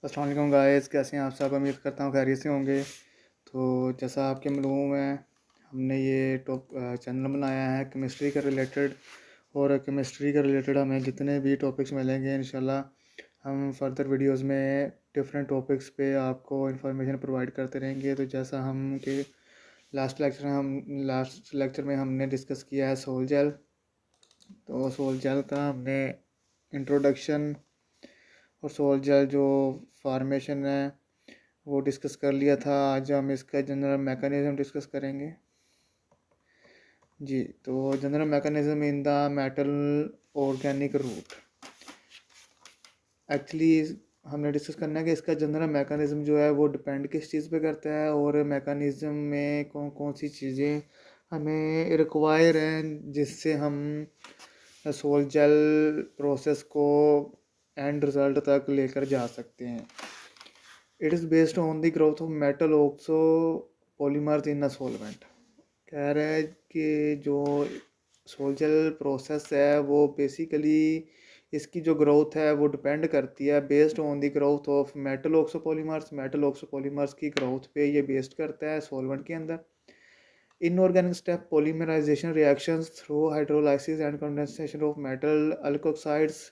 अस्सलाम वालेकुम गाइस, कैसे हैं आप सब। उम्मीद करता हूँ खैरियत से होंगे। तो जैसा आपके मालूम है, हमने ये चैनल बनाया है केमिस्ट्री के रिलेटेड। और केमिस्ट्री के रिलेटेड हमें जितने भी टॉपिक्स मिलेंगे इंशाल्लाह हम फर्दर वीडियोस में डिफरेंट टॉपिक्स पे आपको इंफॉर्मेशन प्रोवाइड करते रहेंगे। तो जैसा हम के लास्ट लेक्चर में हमने डिस्कस किया है सोल जेल। तो सोल जेल का हमने इंट्रोडक्शन और सोल जेल जो फार्मेशन है वो डिस्कस कर लिया था। आज हम इसका जनरल मैकेनिज़्म डिस्कस करेंगे जी। तो general mechanism in the metal organic route, actually हमने डिस्कस करना है कि इसका जनरल मैकेनिज़्म जो है वो डिपेंड किस चीज़ पे करता है और मैकेनिज़्म में कौन कौन सी चीज़ें हमें रिक्वायर हैं जिससे हम सोल जेल प्रोसेस को एंड रिज़ल्ट तक लेकर जा सकते हैं। It is based on the growth of metal oxo polymers in a solvent. कह रहा है कि जो सोल जेल प्रोसेस है वो बेसिकली इसकी जो ग्रोथ है वो डिपेंड करती है based on the growth of metal oxopolymers. Metal oxopolymers की ग्रोथ पे ये बेस्ड करता है सॉल्वेंट के अंदर। Inorganic step polymerisation reactions through hydrolysis and condensation of metal alkoxides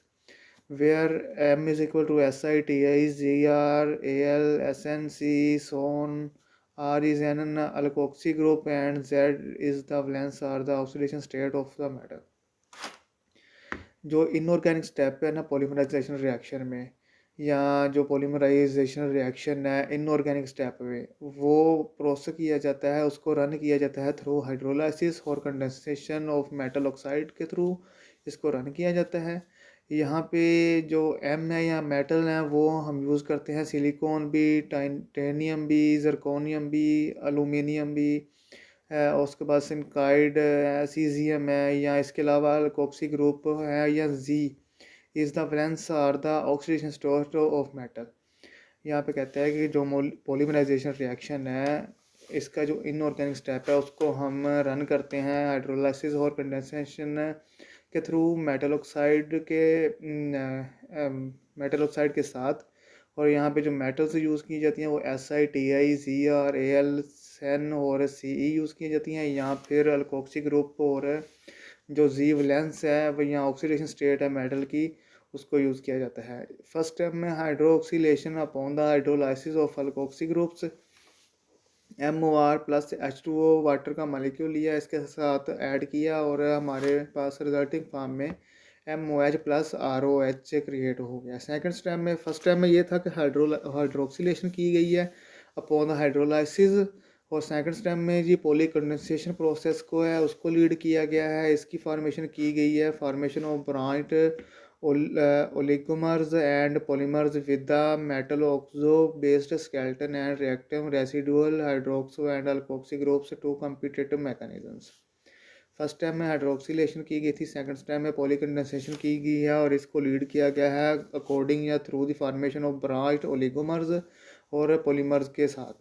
where M is equal to SI, TI, ZR, AL, SNC, so on. R is an alkoxy group and Z is the valence or the oxidation state of the metal. जो inorganic step है ना polymerisation reaction में, या जो polymerisation reaction है inorganic step में, वो process किया जाता है, उसको रन किया जाता है थ्रू हाइड्रोलाइसिस और कंडेंसेशन ऑफ मेटल ऑक्साइड के थ्रू इसको रन किया जाता है। यहाँ पे जो एम है या मेटल है वो हम यूज़ करते हैं सिलिकॉन भी, टाइटेनियम भी, जर्कोनियम भी, एलुमिनियम भी है। और उसके बाद सिनकाइड है, सीजियम है, या इसके अलावा अल्कोक्सी ग्रुप है, या z is the valence or the oxidation state of metal. यहाँ पे कहता है कि जो पॉलीमराइजेशन रिएक्शन है इसका जो इनऑर्गेनिक स्टेप है उसको हम रन करते हैं हाइड्रोलाइसिस और कंडेंसेशन के थ्रू मेटल ऑक्साइड के साथ। और यहाँ पे जो मेटल्स यूज़ की जाती हैं वो SI, TI, ZR, AL, SN और CE यूज़ की जाती हैं। यहाँ फिर अल्कोक्सी ग्रुप और जो जी वैलेंस है वो यहाँ ऑक्सीडेशन स्टेट है मेटल की, उसको यूज़ किया जाता है। फर्स्ट स्टेप में hydroxylation upon the hydrolysis of alkoxy groups. MOR plus H2O water का मालिक्यूल लिया, इसके साथ ऐड किया और हमारे पास रिजल्टिंग फॉर्म में MOH प्लस ROH क्रिएट हो गया। सेकंड स्टेप में, फर्स्ट स्टेप में ये था कि हाइड्रोक्सीलेशन की गई है अपॉन द हाइड्रोलाइसिस, और सेकंड स्टेप में जी पॉली कंडेंसेशन प्रोसेस को है उसको लीड किया गया है। इसकी फॉर्मेशन की गई है, formation of branched oligomers and polymers with the metal oxo based skeleton and reactive residual hydroxo and alkoxy groups to competitive mechanisms। First time में हाइड्रोक्सीलेशन की गई थी, सेकंड टाइम में पॉली कंडेंसेशन की गई है और इसको लीड किया गया है अकॉर्डिंग या through the formation of branch oligomers और पॉलीमर्स के साथ।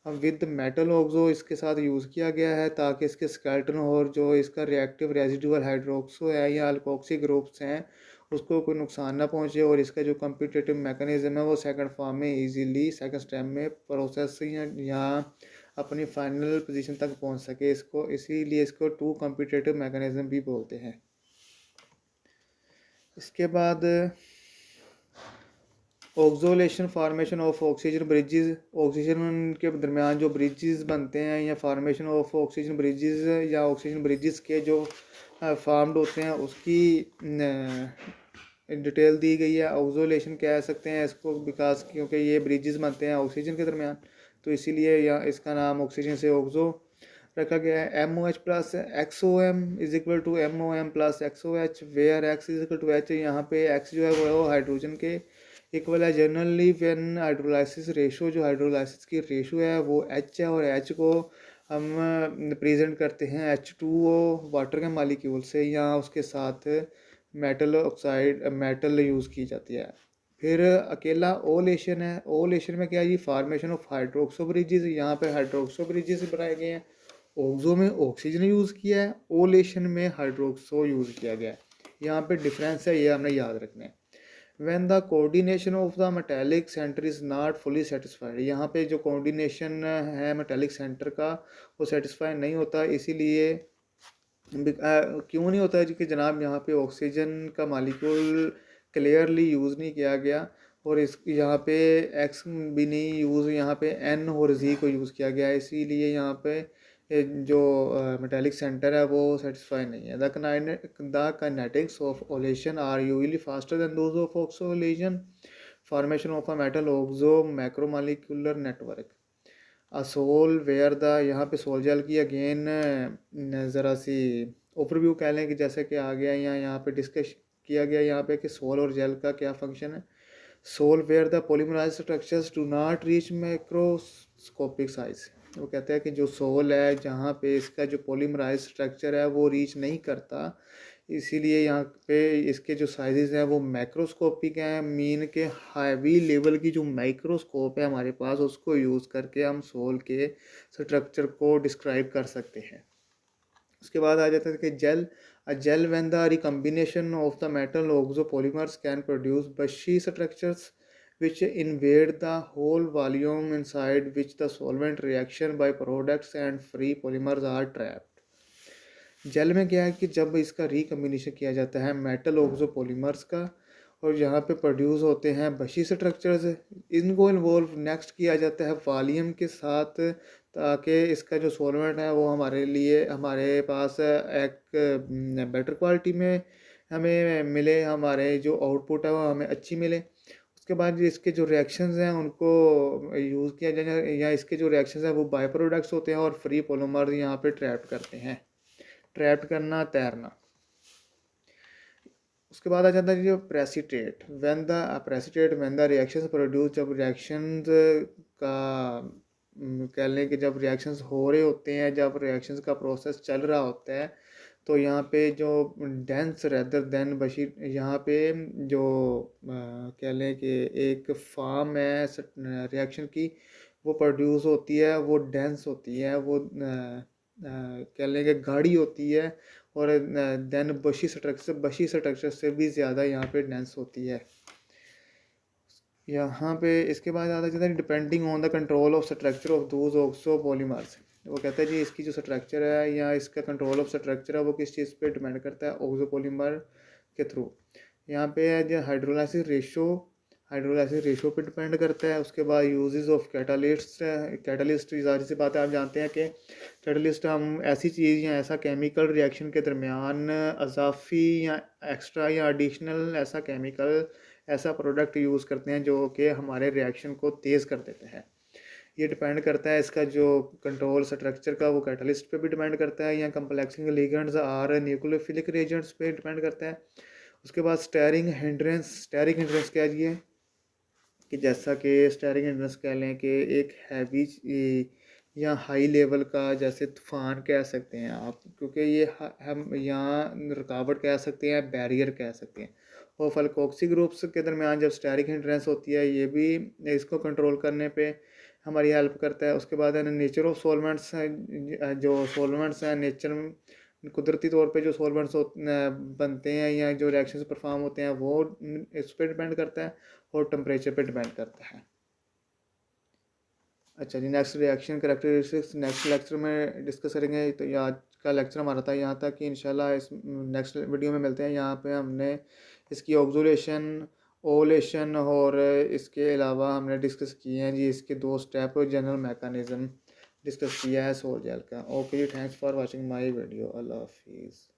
अब विद मेटल ऑक्सो इसके साथ यूज़ किया गया है ताकि इसके स्केलेटन और जो इसका रिएक्टिव रेजिडुअल हाइड्रोक्सो है या अल्कोक्सी ग्रुप्स हैं उसको कोई नुकसान ना पहुंचे और इसका जो कंपिटिटिव मैकेनिज्म है वो सेकंड फॉर्म में इजीली सेकंड स्टेप में प्रोसेस या अपनी फाइनल पोजीशन तक पहुंच सके। इसको इसीलिए इसको टू कंपिटिटिव मैकेनिज्म भी बोलते हैं। इसके बाद oxolation formation of oxygen bridges, oxygen के दरमियान जो ब्रिजेस बनते हैं या फॉर्मेशन ऑफ ऑक्सीजन ब्रिजेस या ऑक्सीजन ब्रिजेस के जो फॉर्म्ड होते हैं उसकी डिटेल दी गई है। ऑक्सोलेशन कह सकते हैं इसको बिकॉज क्योंकि ये ब्रिजेस बनते हैं ऑक्सीजन के दरमियान, तो इसीलिए या इसका नाम ऑक्सीजन से ऑक्सो रखा गया है। MOH plus XOM is equal to MOM plus XOH where X is equal to H। यहाँ पे X जो है वो हाइड्रोजन के इक्वल है। जनरली व्हेन हाइड्रोलाइसिस रेशो, जो हाइड्रोलाइसिस की रेशो है वो H है और H को हम प्रेजेंट करते हैं H2O वाटर के मालिक्यूल से, या उसके साथ मेटल ऑक्साइड मेटल यूज़ की जाती है। फिर अकेला ओलेशन है। ओलेशन में क्या है जी, फार्मेशन ऑफ हाइड्रोक्सो ब्रिजेस। यहाँ पे हाइड्रोक्सो ब्रिजेस बनाए गए हैं। ऑक्सो में ऑक्सीजन यूज़ किया है, ओलेशन में हाइड्रोक्सो यूज़ किया गया है। यहाँ पे डिफरेंस है, ये हमने याद रखना है। When the coordination of the metallic centre is not fully satisfied, यहाँ पे जो कोऑर्डिनेशन है मेटालिक सेंटर का वो सेटिस्फाई नहीं होता, इसीलिए क्यों नहीं होता है कि जनाब यहाँ पे ऑक्सीजन का मालिक्यूल क्लियरली यूज़ नहीं किया गया, और इस यहाँ पे एक्स भी नहीं यूज़, यहाँ पे एन और जी को यूज़ किया गया है, इसीलिए यहाँ पे जो मेटालिक सेंटर है वो सेटिस्फाई नहीं है। The kinetics of olation are usually faster than those of oxolation, formation of a metal oxo macromolecular network, a sol where the, यहाँ पे सोल जेल की अगेन ज़रा सी ओवरव्यू कह लें कि जैसे कि आ गया यहाँ पे डिस्कस किया गया यहाँ पे कि सोल और जेल का क्या फंक्शन है। Sol where the polymerise structures do not reach microscopic size, वो कहते हैं कि जो सोल है जहाँ पे इसका जो पॉलीमराइज स्ट्रक्चर है वो रीच नहीं करता, इसीलिए यहाँ पे इसके जो साइजेस हैं वो मैक्रोस्कोपिक हैं, मीन के हाईवी लेवल की जो माइक्रोस्कोप है हमारे पास उसको यूज़ करके हम सोल के स्ट्रक्चर को डिस्क्राइब कर सकते हैं। उसके बाद आ जाता है कि gel, a gel when the recombination of the metal oxo polymers can produce bushy structures which invade the whole volume inside which the solvent reaction by products and free polymers are trapped। Gel में क्या है कि जब इसका recombination किया जाता है metal oxo polymers का और यहाँ पे प्रोड्यूस होते हैं बशी स्ट्रक्चर्स, इनको इन्वॉल्व नेक्स्ट किया जाता है वॉल्यूम के साथ, ताकि इसका जो सॉल्वेंट है वो हमारे लिए हमारे पास एक बेटर क्वालिटी में हमें मिले, हमारे जो आउटपुट है वो हमें अच्छी मिले। उसके बाद इसके जो रिएक्शंस हैं उनको यूज़ किया जाए, या इसके जो रिएक्शंस हैं वो बाय प्रोडक्ट्स होते हैं और फ्री पॉलीमर यहाँ पे ट्रैप करते हैं। ट्रैप करना, तैरना। उसके बाद आ जाता है जो precipitate, when the precipitate when the reactions produce, जब रिएक्शंस का कह लें कि जब रिएक्शंस हो रहे होते हैं, जब रिएक्शंस का प्रोसेस चल रहा होता है, तो यहाँ पे जो डेंस रेदर देन बशी, यहाँ पे जो कह लें कि एक फॉर्म है रिएक्शन की वो प्रोड्यूस होती है, वो डेंस होती है, वो कह लें कि गाढ़ी होती है, और देन बशी स्ट्रक्चर से भी ज़्यादा यहाँ पे डेंस होती है। यहाँ पे इसके बाद आता जाता है depending on the control of structure of those oxo polymers, वो कहता है जी इसकी जो स्ट्रक्चर है या इसका कंट्रोल ऑफ स्ट्रक्चर है वो किस चीज़ पे डिपेंड करता है, ऑक्सो पॉलीमर के थ्रू। यहाँ पे है जो हाइड्रोलाइसिस रेशो पे डिपेंड करता है। उसके बाद यूजेस ऑफ कैटालिस्ट, कैटालिस्ट ज़ाहिर सी बात है आप जानते हैं कि कैटालिस्ट हम ऐसी चीज़ या ऐसा केमिकल रिएक्शन के दरमियान अजाफी या एक्स्ट्रा या एडिशनल ऐसा केमिकल, ऐसा प्रोडक्ट यूज़ करते हैं जो कि हमारे रिएक्शन को तेज़ कर देते हैं। ये डिपेंड करता है इसका जो कंट्रोल स्ट्रक्चर का, वो कैटलिस्ट पे भी डिपेंड करता है, या कम्प्लेक्सिंग लिगेंड्स और न्यूक्लियोफिलिक रिएजेंट्स पे डिपेंड करता है। उसके बाद स्टेरिंग हिंड्रेंस क्या है ये, कि जैसा कि स्टेरिंग हिंड्रेंस कह लें कि एक हैवी या हाई लेवल का, जैसे तूफ़ान कह सकते हैं आप, क्योंकि ये हम यहाँ रुकावट कह सकते हैं, बैरियर कह सकते हैं। और फल्कोक्सी ग्रुप्स के दरमियान जब स्टेरिक हिंड्रेंस होती है, ये भी इसको कंट्रोल करने पे हमारी हेल्प करता है। उसके बाद है नेचर ऑफ सॉल्वेंट्स, जो सॉल्वेंट्स हैं नेचर में कुदरती तौर पे जो सॉल्वेंट्स बनते हैं या जो रिएक्शंस परफॉर्म होते हैं वो इस पर डिपेंड करता है, और टेम्परेचर पे डिपेंड करता है। अच्छा जी, next reaction characteristics next lecture में डिस्कस करेंगे। तो ये आज का लेक्चर हमारा था यहाँ तक, कि इंशाल्लाह इस नेक्स्ट वीडियो में मिलते हैं। यहाँ पे हमने इसकी ऑब्जर्वेशन, ओवलेशन और इसके अलावा हमने डिस्कस किए हैं जी इसके 2 स्टेप जनरल मैकेनिज़्म डिस्कस किया है सोल जेल का। ओके जी, thanks for watching my video. Allah हाफिज़।